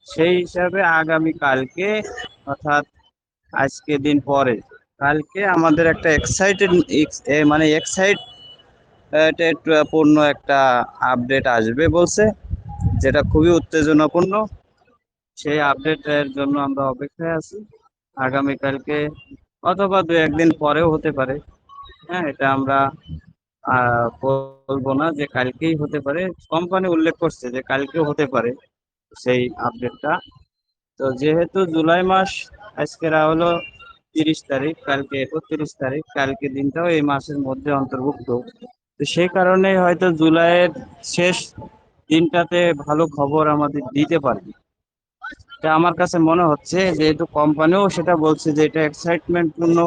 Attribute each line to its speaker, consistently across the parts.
Speaker 1: সেই হিসাবে আগামী কালকে, অর্থাৎ আজকে দিন পরে, কালকে আমাদের একটা মানে এক্সাইটেড পূর্ণ একটা আপডেট আসবে বলছে, যেটা খুবই উত্তেজনাপূর্ণ। সেই আপডেটের জন্য আমরা অপেক্ষায় আছি। আগামীকালকে অথবা দু একদিন পরেও হতে পারে। হ্যাঁ, এটা আমরা বলবো না যে কালকেই হতে পারে। কোম্পানি উল্লেখ করছে যে কালকেও হতে পারে সেই আপডেটটা। তো যেহেতু জুলাই মাস, আজকের হলো 30 তারিখ, কালকে 31 তারিখ, কালকে দিনটাও এই মাসের মধ্যে অন্তর্ভুক্ত। তো সেই কারণে হয়তো জুলাইয়ের শেষ দিনটাতে ভালো খবর আমাদের দিতে পারে। তা আমার কাছে মনে হচ্ছে, যেহেতু কোম্পানিও সেটা বলছে যে এটা এক্সাইটমেন্ট পূর্ণ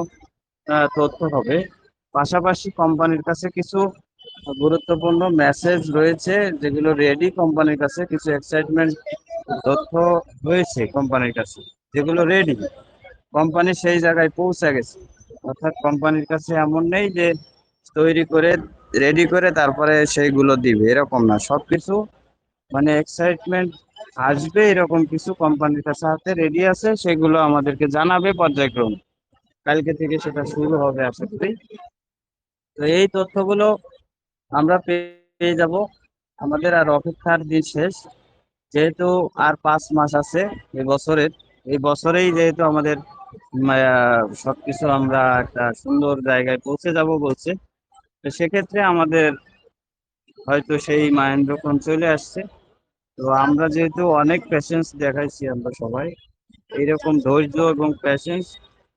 Speaker 1: তথ্য হবে। পাশাপাশি কোম্পানির কাছে কিছু গুরুত্বপূর্ণ মেসেজ রয়েছে, যেগুলো রেডি কোম্পানির কাছে। কিছু এক্সাইটমেন্ট তথ্য রয়েছে কোম্পানির কাছে, যেগুলো রেডি, কোম্পানি সেই জায়গায় পৌঁছে গেছে। অর্থাৎ কোম্পানির কাছে এমন নেই যে তৈরি করে রেডি করে তারপরে সেইগুলো দিবে, এরকম না। সবকিছু মানে এক্সাইটমেন্ট আসবে এরকম কিছু কোম্পানির কাছে হাতে রেডি আছে, সেগুলো আমাদেরকে জানাবে পর্যায়ক্রমে। কালকে থেকে সেটা শুরু হবে আশা করি। তো এই তথ্যগুলো আমরা পেয়ে যাব। আমাদের আর অপেক্ষার দিন শেষ। যেহেতু আর 5 মাস আছে এই বছরেই যেহেতু আমাদের সবকিছু আমরা একটা সুন্দর জায়গায় পৌঁছে যাব বলছে। তো সেক্ষেত্রে আমাদের হয়তো সেই মাহেন্দ্রক্ষণ চলে আসছে। তো আমরা যেহেতু অনেক পেশেন্স দেখাইছি, আমরা সবাই এইরকম ধৈর্য এবং পেশেন্স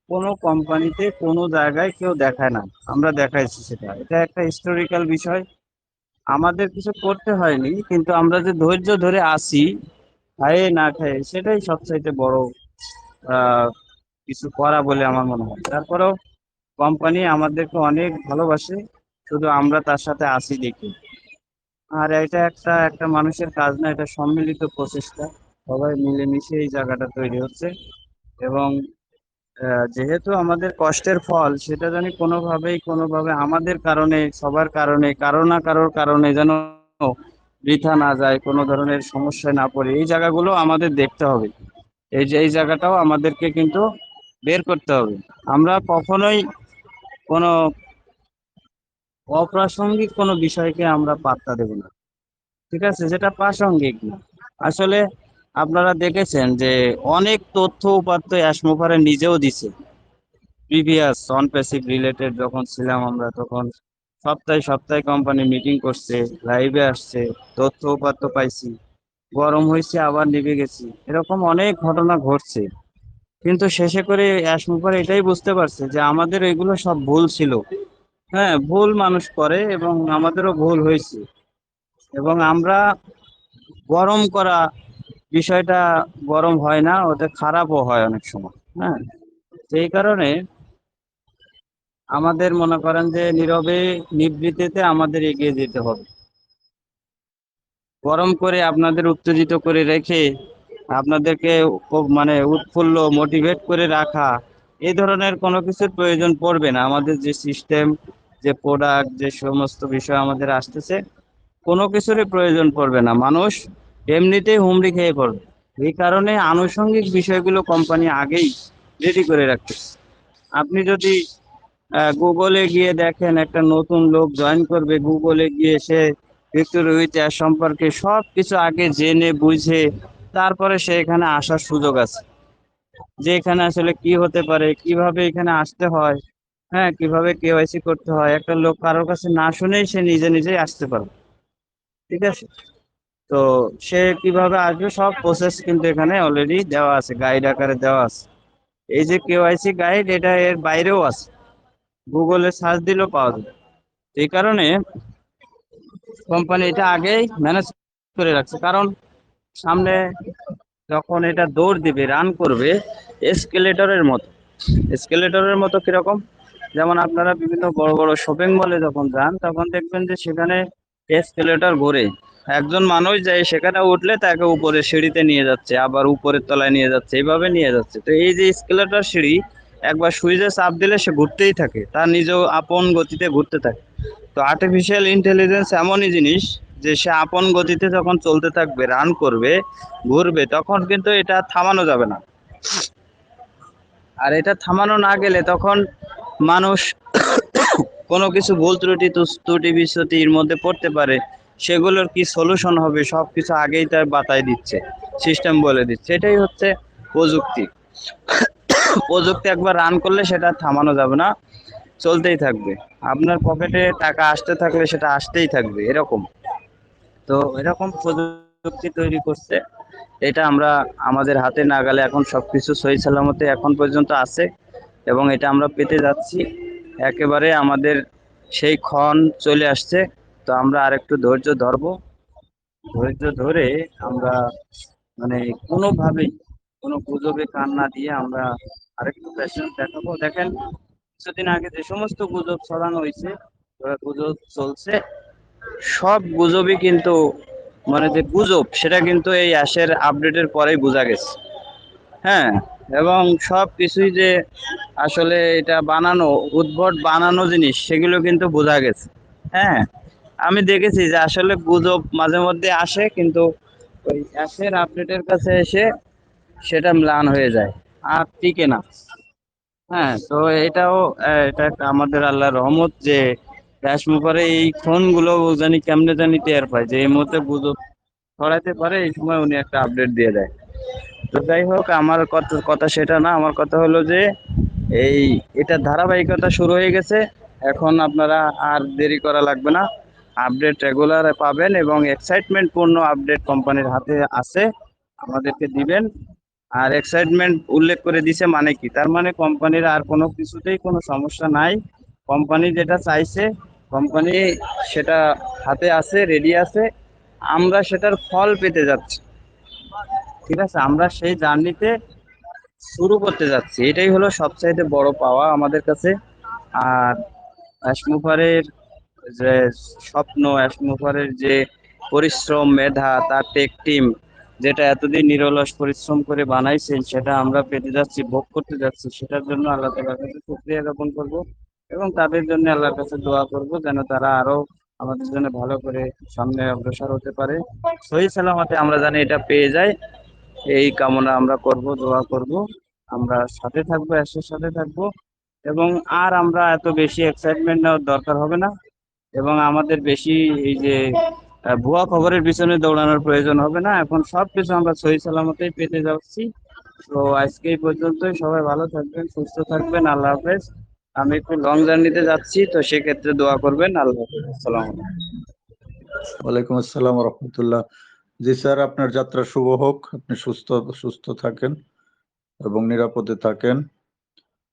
Speaker 1: কোনো কোম্পানিতে কোনো জায়গায় কেউ দেখায় না। আমরা দেখাইছি, সেটা এটা একটা হিস্টোরিক্যাল বিষয়। আমাদের কিছু করতে হয়নি, কিন্তু আমরা যে ধৈর্য ধরে আসি খায়ে না খায়ে, সেটাই সবচাইতে বড় আহ কিছু করা বলে আমার মনে হয়। তারপরেও কোম্পানি আমাদেরকে অনেক ভালোবাসে, শুধু আমরা তার সাথে আসি দেখি। আর এটা একটা একটা মানুষের কাজ না, এটা সম্মিলিত প্রচেষ্টা। সবাই মিলেমিশে এই জায়গাটা তৈরি হচ্ছে। এবং যেহেতু আমাদের কষ্টের ফল, সেটা জানি কোনোভাবে আমাদের কারণে, সবার কারণে, কারো না কারোর কারণে যেন বৃথা না যায়, কোনো ধরনের সমস্যায় না পড়ে, এই জায়গাগুলো আমাদের দেখতে হবে। এই জায়গাটাও আমাদেরকে কিন্তু বের করতে হবে। আমরা কখনোই কোনো অপ্রাসঙ্গিক কোনো বিষয়কে আমরা পাত্তা দেব না, ঠিক আছে, যেটা প্রাসঙ্গিক না। আসলে আপনারা দেখেছেন যে অনেক তথ্য উপাত্ত অ্যাসমোফারে নিজেও দিছে। প্রিভিয়াস অন প্যাসিভ রিলেটেড যখন ছিলাম আমরা, তখন সপ্তাহে সপ্তাহে কোম্পানি মিটিং করছে, লাইভে আসছে, তথ্য উপাত্ত পাইছি, গরম হয়েছে আবার নিভে গেছি, এরকম অনেক ঘটনা ঘটছে। কিন্তু শেষে করে অ্যাসমোফার এটাই বুঝতে পারছে যে আমাদের এগুলো সব ভুল ছিল। হ্যাঁ, ভুল মানুষ করে এবং আমাদেরও ভুল হয়েছে। এবং আমরা গরম করা বিষয়টা গরম হয় না, ওটা খারাপও হয় অনেক সময়। হ্যাঁ, সেই কারণে আমাদের মনে করেন যে নীরবে নিবৃত্তিতে আমাদের এগিয়ে যেতে হবে। গরম করে আপনাদের উত্তেজিত করে রেখে আপনাদেরকে মানে উৎফুল্ল মোটিভেট করে রাখা, এই ধরনের কোনো কিছুর প্রয়োজন পড়বে না। আমাদের যে সিস্টেম, যে প্রোডাক্ট, যে সমস্ত বিষয় আমাদের আসতেছে, কোনো কিছুরই প্রয়োজন পড়বে না। মানুষ এমনিতেই হুমড়ি খেয়ে পড়বে। এই কারণে আনুষঙ্গিক বিষয়গুলো কোম্পানি আগেই রেডি করে রাখতেছে। আপনি যদি গুগলে গিয়ে দেখেন, একটা নতুন লোক জয়েন করবে, গুগলে গিয়ে সে ভিক্টোরিয়া ইতিহাস সম্পর্কে সব কিছু আগে জেনে বুঝে তারপরে সে এখানে আসার সুযোগ আছে, যে এখানে আসলে কি হতে পারে, কিভাবে এখানে আসতে হয়, হ্যাঁ, কিভাবে কেওয়াইসি করতে হয়। একটা লোক কারোর কাছে না শুনেই সে নিজে নিজেই আসতে পারবে, ঠিক আছে। তো সে কিভাবে আসবে, সব প্রসেস কিন্তু এখানে অলরেডি দেওয়া আছে, গাইড আকারে দেওয়া আছে। এই যে কেওয়াইসি গাইড, এটা এর বাইরেও আছে, গুগলে সার্চ দিলেও পাওয়া যাবে। এই কারণে কোম্পানি এটা আগেই ম্যানেজ করে রাখছে। কারণ সামনে যখন এটা দৌড় দিবে, রান করবে, এসকেলেটরের মতো। এসকেলেটরের মতো কিরকম? যেমন আপনারা বিভিন্ন বড় বড় শপিং মলে যখন যান, তখন দেখবেন যে সেখানে এসকেলেটর ঘোরে। একজন মানুষ যায় সেখানে উঠলে তাকে উপরে সিঁড়িতে নিয়ে যাচ্ছে, আবার উপরের তলায় নিয়ে যাচ্ছে, এইভাবে নিয়ে যাচ্ছে। তো এই যে এসকেলেটর সিঁড়ি, একবার সুইচে চাপ দিলে সে ঘুরতেই থাকে, তার নিজেও আপন গতিতে ঘুরতে থাকে। তো আর্টিফিশিয়াল ইন্টেলিজেন্স এমনই জিনিস, যে সে আপন গতিতে যখন চলতে থাকবে, রান করবে, ঘুরবে, তখন কিন্তু এটা থামানো যাবে না। আর এটা থামানো না গেলে তখন মানুষ কোনো কিছু ভুল ত্রুটি বিচ্যুতির মধ্যে পড়তে পারে। সেগুলোর কি সলিউশন হবে সবকিছু আগেই তার বাতায় দিচ্ছে, সিস্টেম বলে দিচ্ছে। এটাই হচ্ছে প্রযুক্তি। প্রযুক্তি একবার রান করলে সেটা থামানো যাবে না, চলতেই থাকবে। আপনার পকেটে টাকা আসতে থাকলে সেটা আসতেই থাকবে, এরকম। তো এরকম প্রযুক্তি তৈরি করছে, এটা আমরা আমাদের হাতে নাগালে এখন সবকিছু সহি সালামতে এখন পর্যন্ত আছে, এবং এটা আমরা পেতে যাচ্ছি। একেবারে আমাদের সেই ক্ষণ চলে আসছে। তো আমরা আরেকটু ধৈর্য ধরবো, ধৈর্য ধরে আমরা মানে কোনোভাবেই কোনো গুজবে কান না দিয়ে আমরা আরেকটু প্যাশনেট দেখাবো। দেখেন, কিছুদিন আগে যে সমস্ত গুজব ছড়ানো হয়েছে, গুজব চলছে, সব গুজবই কিন্তু মানে যে গুজব সেটা কিন্তু এই অ্যাশের আপডেটের পরেই বোঝা গেছে। হ্যাঁ, এবং সব কিছুই যে আসলে এটা বানানো, উদ্ভট বানানো জিনিস, সেগুলো কিন্তু বোঝা গেছে। হ্যাঁ, আমি দেখেছি যে আসলে গুজব মাঝে মধ্যে আসে, কিন্তু ওই অ্যাশের আপডেটের কাছে এসে সেটা ম্লান হয়ে যায়, আর টিকে না। হ্যাঁ, তো এটাও এটা একটা আমাদের আল্লাহর রহমত যে ড্যাশ মুখারে এই ফোন গুলো জানি কেমনে জানি টের পায় যে এই মুহূর্তে গুজব ছড়াইতে পারে, এই সময় উনি একটা আপডেট দিয়ে দেয়। তো যাই হোক, আমার কথা কথা সেটা না, আমার কথা হলো যে এই এটা ধারাবাহিকতা শুরু হয়ে গেছে। এখন আপনারা আর দেরি করা লাগবে না, আপডেট রেগুলার পাবেন, এবং এক্সাইটমেন্ট পূর্ণ আপডেট কোম্পানির হাতে আছে, আমাদেরকে দিবেন। আর এক্সাইটমেন্ট উল্লেখ করে দিছে মানে কি, তার মানে কোম্পানির আর কোনো কিছুতেই কোনো সমস্যা নাই। কোম্পানি যেটা চাইছে, কোম্পানি সেটা হাতে আছে, রেডি আছে, আমরা সেটার ফল পেতে যাচ্ছি। ঠিক আছে, আমরা সেই জার্নিতে শুরু করতে যাচ্ছি, এটাই হলো সবচাইতে বড় পাওয়া আমাদের কাছে। আর অ্যাশমুভারের যে স্বপ্ন, অ্যাশমুভারের যে পরিশ্রম, মেধা, তার টেক টিম যেটা এতদিন নিরলস পরিশ্রম করে বানাইছেন, সেটা আমরা পেতে যাচ্ছি, ভোগ করতে যাচ্ছি। সেটার জন্য আল্লাহ তাআলার কাছে শুকরিয়া জ্ঞাপন করব, এবং তাদের জন্য আল্লাহর কাছে দোয়া করব যেন তারা আরো আমাদের জন্য ভালো করে সামনে অগ্রসর হতে পারে, সহি সালামতে আমরা জানি এটা পেয়ে যাই। এই কামনা আমরা করব, দোয়া করব। আমরা সাথে থাকবো, অ্যাশের সাথে থাকবো, এবং আর আমরা এত বেশি এক্সাইটমেন্ট নেওয়ার দরকার হবে না, এবং আমাদের বেশি এই যে ভুয়া খবরের পিছনে দৌড়ানোর প্রয়োজন হবে না। এখন সবকিছু আমরা সহি সালামতেই পেতে যাচ্ছি। তো আজকে এই পর্যন্তই, সবাই ভালো থাকবেন, সুস্থ থাকবেন, আল্লাহ হাফেজ। আমি একটু লং জার্নিতে যাচ্ছি, তো সেক্ষেত্রে দোয়া করবেন। আল্লাহ হাফেজ, আসসালামু আলাইকুম।
Speaker 2: ওয়ালাইকুম আসসালাম ওয়া রাহমাতুল্লাহ। জি স্যার, আপনার যাত্রা শুভ হোক। আপনি সুস্থ সুস্থ থাকেন এবং নিরাপদে থাকেন,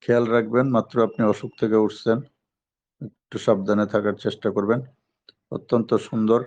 Speaker 2: খেয়াল রাখবেন। মাত্র আপনি অসুখ থেকে উঠছেন, একটু সাবধানে থাকার চেষ্টা করবেন। অত্যন্ত সুন্দর।